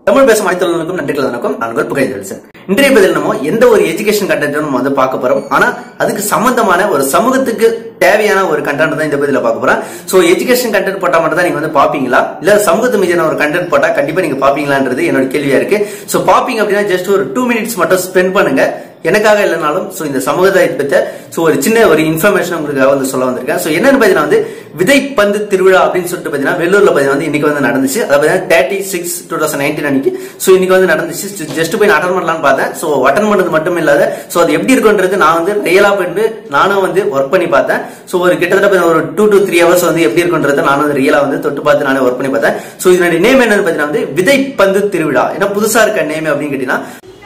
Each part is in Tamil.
தமிழ் பேசும் அனைத்து நன்றிகள் வணக்கம். நான் உங்கள் புகைதல்சன். இன்றைய பதில் நம்ம எந்த ஒரு எஜுகேஷன் கண்டென்ட் நம்ம வந்து பார்க்க போறோம். ஆனா அதுக்கு சம்பந்தமான ஒரு சமூகத்துக்கு தேவையான ஒரு கண்டென்ட் தான் இந்த பதில பார்க்க போறோம். சோ எஜுகேஷன் கண்டென்ட் போட்டா மட்டும் தான் நீங்க வந்து பாப்பீங்களா, இல்ல சமூகத்து மீதான ஒரு கண்டென்ட் போட்டா கண்டிப்பா நீங்க பாப்பீங்களான்றது என்னோட கேள்வியா இருக்கு. சோ பாப்பீங்க அப்படின்னா ஜஸ்ட் ஒரு 2 minutes மட்டும் ஸ்பெண்ட் பண்ணுங்க. எனக்காக இல்லைனாலும் சோ இந்த சமுதாயத்தை பத்தி சோ ஒரு சின்ன ஒரு இன்ஃபர்மேஷன் உங்களுக்காக வந்து சொல்ல வந்திருக்கேன். சோ என்னன்னு பாத்தீங்கன்னா வந்து விதைப்பந்து திருவிழா அப்படின்னு சொல்லிட்டு பாத்தீங்கன்னா வெள்ளூர்ல பாத்தீங்கன்னா வந்து இன்னைக்கு வந்து நடந்துச்சு. அதாவது 36/2019 அன்னைக்கு சோ இன்னைக்கு வந்து நடந்துச்சு. ஜஸ்ட் போய் அட்டன் பண்ணலாம்னு பார்த்தேன். சோ அட்டன் பண்ணது மட்டும் இல்லாத சோ அது எப்படி இருக்குன்றது நான் வந்து ரியலா போயிட்டு நானும் வந்து ஒர்க் பண்ணி பார்த்தேன். சோ ஒரு கிட்டத்தட்ட ஒரு 2 to 3 hours வந்து எப்படி இருக்குன்றது நானும் வந்து ரியலா வந்து தொட்டு பார்த்து நானே ஒர்க் பண்ணி பார்த்தேன். சோ இதனுடைய நேம் என்னன்னு பாத்தீங்கன்னா வந்து விதைப்பந்து திருவிழா. ஏன்னா புதுசா இருக்க நேம் அப்படின்னு கேட்டீங்கன்னா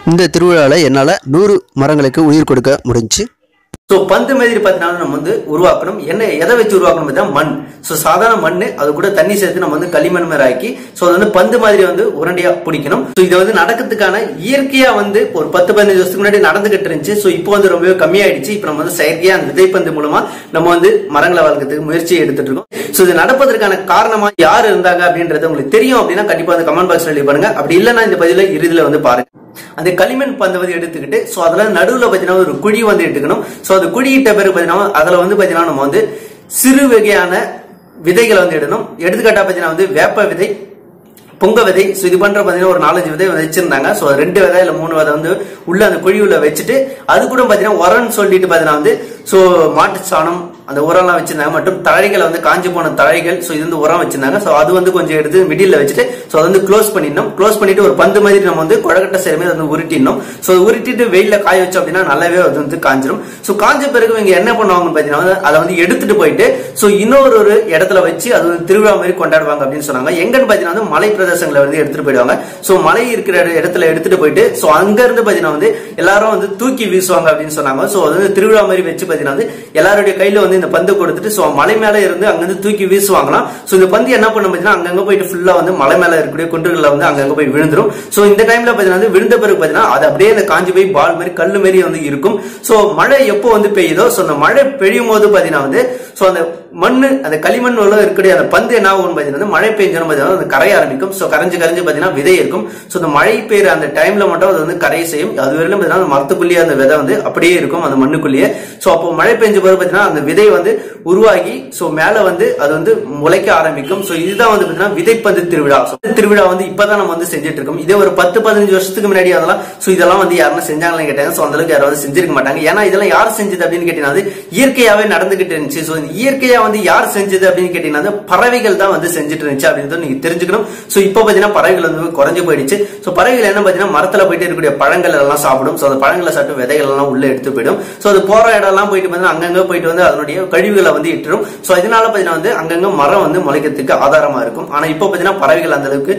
இந்த திருவிழால என்னால 100 மரங்களுக்கு உயிர் கொடுக்க முடிஞ்சு. சோ பந்து மாதிரி பாத்தீங்கன்னா நம்ம வந்து உருவாக்கணும். என்ன எதை வச்சு உருவாக்கணும் பார்த்தா மண். சோ சாதாரண மண் அது கூட தண்ணி சேர்த்து நம்ம வந்து களிமண் மாதிரி ஆக்கி சோ அது வந்து பந்து மாதிரி வந்து உருண்டையா பிடிக்கணும். சோ இதை வந்து நடக்கிறதுக்கான இயற்கையா வந்து ஒரு 10-15 வருஷத்துக்கு முன்னாடி நடந்துகிட்டு இருந்துச்சு. சோ இப்போ வந்து ரொம்பவே கம்மியாயிடுச்சு. இப்ப நம்ம வந்து செயற்கையா அந்த விதைப்பந்து மூலமா நம்ம வந்து மரங்களை வளர்க்கறதுக்கு முயற்சி எடுத்துட்டு இருக்கோம். சோ இது நடப்பதற்கான காரணமா யாரு இருந்தாங்க அப்படின்றது உங்களுக்கு தெரியும் அப்படின்னா கண்டிப்பா அந்த கமெண்ட் பாக்ஸ்ல எழுதி பண்ணுங்க. அப்படி இல்லைன்னா இந்த பதில இறுதியில வந்து பாருங்க. அந்த களிமண் பந்தை வந்து எடுத்துக்கிட்டு சோ அதுல நடுவுல பாத்தீங்கன்னா ஒரு குழி வந்து எடுத்துக்கணும். சோ அது குழியிட்ட பிறகு பாத்தீங்கன்னா அதுல வந்து பாத்தீங்கன்னா நம்ம வந்து சிறு வகையான விதைகளை வந்து இடணும். எடுத்துக்காட்டா பாத்தீங்கன்னா வந்து வேப்ப விதை, பொங்க விதை. சோ இது பண்ற பாத்தீங்கன்னா ஒரு 4-5 விதை வச்சிருந்தாங்க. சோ 2 விதை இல்ல 3 விதை வந்து உள்ள அந்த குழி உள்ள வச்சுட்டு அது கூட பாத்தீங்கன்னா உரம்னு சொல்லிட்டு பாத்தீங்கன்னா வந்து சோ மாட்டு சாணம் அந்த உரம் எல்லாம் வச்சிருந்தாங்க. மற்றும் தழைகளை வந்து காஞ்சி போன தழைகள் சோ இது வந்து உரம் வச்சிருந்தாங்க. சோ அது வந்து கொஞ்சம் எடுத்து மிடில் வச்சுட்டு சோ அதை வந்து க்ளோஸ் பண்ணிடணும். க்ளோஸ் பண்ணிட்டு ஒரு பந்து மாதிரி நம்ம வந்து குழக்கட்டை சேருமே வந்து உருட்டிடணும். சோ உருட்டிட்டு வெயில காய வச்சோம் அப்படின்னா நல்லாவே அது வந்து காஞ்சிரும். சோ காஞ்ச பிறகு இவங்க என்ன பண்ணுவாங்கன்னு பாத்தீங்கன்னா அதை வந்து எடுத்துட்டு போயிட்டு சோ இன்னொரு இடத்துல வச்சு அது வந்து திருவிழா மாதிரி கொண்டாடுவாங்க அப்படின்னு சொன்னாங்க. எங்கன்னு பாத்தீங்கன்னா வந்து மலை பிரதேசங்களை வந்து எடுத்துட்டு போயிடுவாங்க. சோ மலை இருக்கிற இடத்துல எடுத்துட்டு போயிட்டு சோ அங்க இருந்து பாத்தீங்கன்னா வந்து எல்லாரும் வந்து தூக்கி வீசுவாங்க அப்படின்னு சொன்னாங்க. சோ அது வந்து திருவிழா மாதிரி வச்சு பாத்தீங்கன்னா வந்து எல்லாருடைய கையில வந்து இந்த பந்து கொடுத்துட்டு சோ மலை மேல இருந்து அங்கிருந்து தூக்கி வீசுவாங்களாம். சோ இந்த பந்து என்ன பண்ண பாத்தீங்கன்னா அங்கங்க போயிட்டு ஃபுல்லா வந்து மலை மேல இருக்கக்கூடிய குன்றுகள்ல வந்து அங்கங்க போய் விழுந்துரும். சோ இந்த டைம்ல பாத்தீங்கன்னா விழுந்த பிறகு பாத்தீங்கன்னா அது அப்படியே அந்த காஞ்சி போய் பால் மாதிரி கல்லு மாதிரி வந்து இருக்கும். சோ மழை எப்போ வந்து பெய்யுதோ சோ அந்த மழை பெய்யும் போது பாத்தீங்கன்னா வந்து சோ அந்த மண்ணு அந்த களிமண் இருக்கக்கூடிய அந்த பந்து என்ன ஆகும் பாத்தீங்கன்னா மழை பெஞ்சோம் பாத்தீங்கன்னா அது கரைய ஆரம்பிக்கும். சோ கரைஞ்சு பாத்தீங்கன்னா விதை இருக்கும். சோ அந்த மழை பெய்யுற அந்த டைம்ல மட்டும் அது வந்து கரையை செய்யும். அது வரையிலும் பாத்தீங்கன்னா அந்த மரத்துக்குள்ளேயே அந்த விதை வந்து அப்படியே இருக்கும் அந்த மண்ணுக்குள்ளேயே. சோ அப்போ மழை பெஞ்ச பிறகு பாத்தீங்கன்னா அந்த விதை வந்து உருவாகி சோ மேல வந்து அது வந்து முளைக்க ஆரம்பிக்கும். சோ இதுதான் வந்து பாத்தீங்கன்னா விதைப்பந்து திருவிழா. திருவிழா வந்து இப்பதான் நம்ம வந்து செஞ்சுட்டு இருக்கோம். இதே ஒரு 10-15 வருஷத்துக்கு முன்னாடி அதெல்லாம் சோ இதெல்லாம் வந்து யாரும் செஞ்சாங்கன்னு கேட்டாங்க. சோ அந்த அளவுக்கு யாராவது செஞ்சிருக்க மாட்டாங்க. ஏன்னா இதெல்லாம் யார் செஞ்சது அப்படின்னு கேட்டீங்கன்னா இயற்கையாவே நடந்துகிட்டு இருந்துச்சு. சோ இயற்கையா வந்து யார் செஞ்சது அப்படின்னு கேட்டீங்கன்னா பறவைகள் தான் வந்து செஞ்சுட்டு இருந்துச்சு அப்படின்னு நீங்க தெரிஞ்சுக்கணும். சோ இப்போ பாத்தீங்கன்னா பறவைகள் வந்து குறைஞ்சு போயிடுச்சு. சோ பறவைகள் என்ன பாத்தீங்கன்னா மரத்துல போயிட்டு இருக்கக்கூடிய பழங்கள் எல்லாம் சாப்பிடும். சோ அந்த பழங்களை சாப்பிட்டு விதைகள் எல்லாம் உள்ள எடுத்து போயிடும். சோ அது போற இடம் எல்லாம் போயிட்டு வந்து அங்கங்க போயிட்டு வந்து அதனுடைய கழிவுகளை வந்து இட்டுரும். சோ இதனால பாத்தீங்கன்னா வந்து அங்கங்க மரம் வந்து முளைக்கிறதுக்கு ஆதாரமா இருக்கும். ஆனா இப்போ பாத்தீங்கன்னா பறவைகள் அந்த அளவுக்கு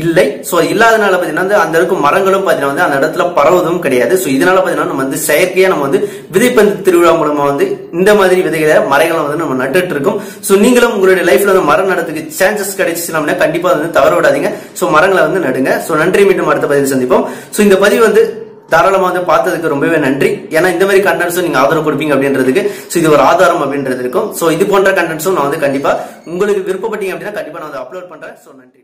இல்லை. சோ இல்லாதனால பாத்தீங்கன்னா அந்த அளவுக்கு மரங்களும் பாத்தீங்கன்னா வந்து அந்த இடத்துல பரவுவதும் கிடையாது. சோ இதனால பாத்தீங்கன்னா நம்ம வந்து செயற்கையா நம்ம வந்து விதைப்பந்து திருவிழா மூலமா வந்து இந்த மாதிரி விதைகளை மரங்களை வந்து நம்ம நட்டுட்டு இருக்கோம். சோ நீங்களும் உங்களுடைய லைஃப்ல வந்து மரம் நடத்துக்கு சான்சஸ் கிடைச்சுன்னா கண்டிப்பா வந்து தவற விடாதீங்க. சோ மரங்களை வந்து நடுங்க. சோ நன்றி, மீண்டும் அடுத்த பதிவில் சந்திப்போம். சோ இந்த பதிவு வந்து தாராளமா வந்து பார்த்ததுக்கு ரொம்பவே நன்றி. ஏன்னா இந்த மாதிரி கண்டென்ட்ஸும் நீங்க ஆதரவு கொடுப்பீங்க அப்படின்றதுக்கு சோ இது ஒரு ஆதாரம் அப்படின்றது இருக்கும். சோ இது போன்ற கண்டென்ட்ஸும் நான் வந்து கண்டிப்பா உங்களுக்கு விருப்பப்பட்டீங்க அப்படின்னா கண்டிப்பா நான் வந்து அப்லோட் பண்றேன். சோ நன்றி.